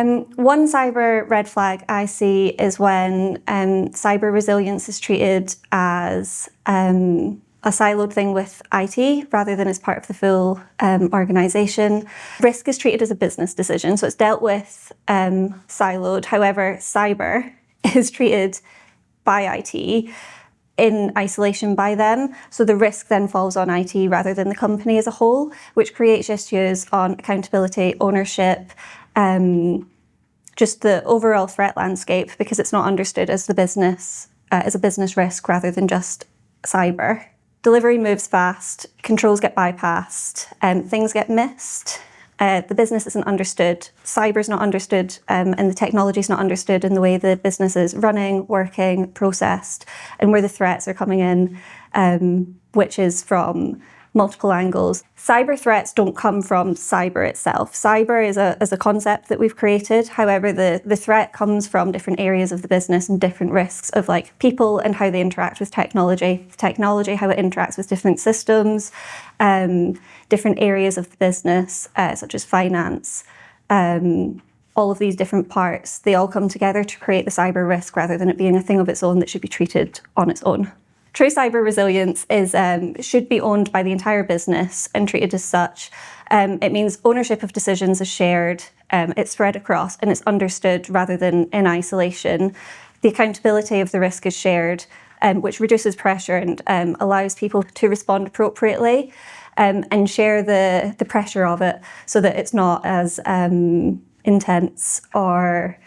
One cyber red flag I see is when cyber resilience is treated as a siloed thing with IT rather than as part of the full organisation. Risk is treated as a business decision, so it's dealt with siloed. However, cyber is treated by IT in isolation by them. So the risk then falls on IT rather than the company as a whole, which creates issues on accountability, ownership, just the overall threat landscape, because it's not understood as as a business risk rather than just cyber. Delivery moves fast, controls get bypassed, things get missed. The business isn't understood, cyber's not understood, and the technology's not understood in the way the business is running, working, processed, and where the threats are coming in, which is from multiple angles. Cyber threats don't come from cyber itself. Cyber is a concept that we've created. However, the threat comes from different areas of the business and different risks of like people and how they interact with technology, how it interacts with different systems, different areas of the business, such as finance. All of these different parts, they all come together to create the cyber risk rather than it being a thing of its own that should be treated on its own. True cyber resilience should be owned by the entire business and treated as such. It means ownership of decisions is shared, it's spread across, and it's understood rather than in isolation. The accountability of the risk is shared, which reduces pressure and allows people to respond appropriately and share the pressure of it so that it's not as intense, or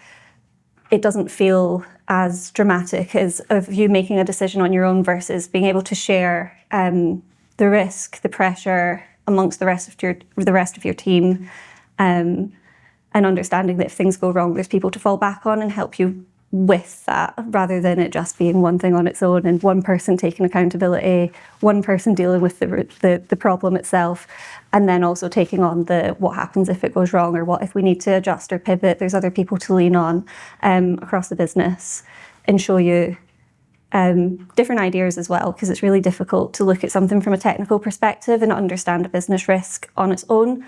it doesn't feel as dramatic as of you making a decision on your own versus being able to share the risk, the pressure amongst the rest of your team, and understanding that if things go wrong, there's people to fall back on and help you with that, rather than it just being one thing on its own and one person taking accountability, one person dealing with the problem itself, and then also taking on what happens if it goes wrong, or what if we need to adjust or pivot. There's other people to lean on across the business and show you different ideas as well, because it's really difficult to look at something from a technical perspective and understand a business risk on its own.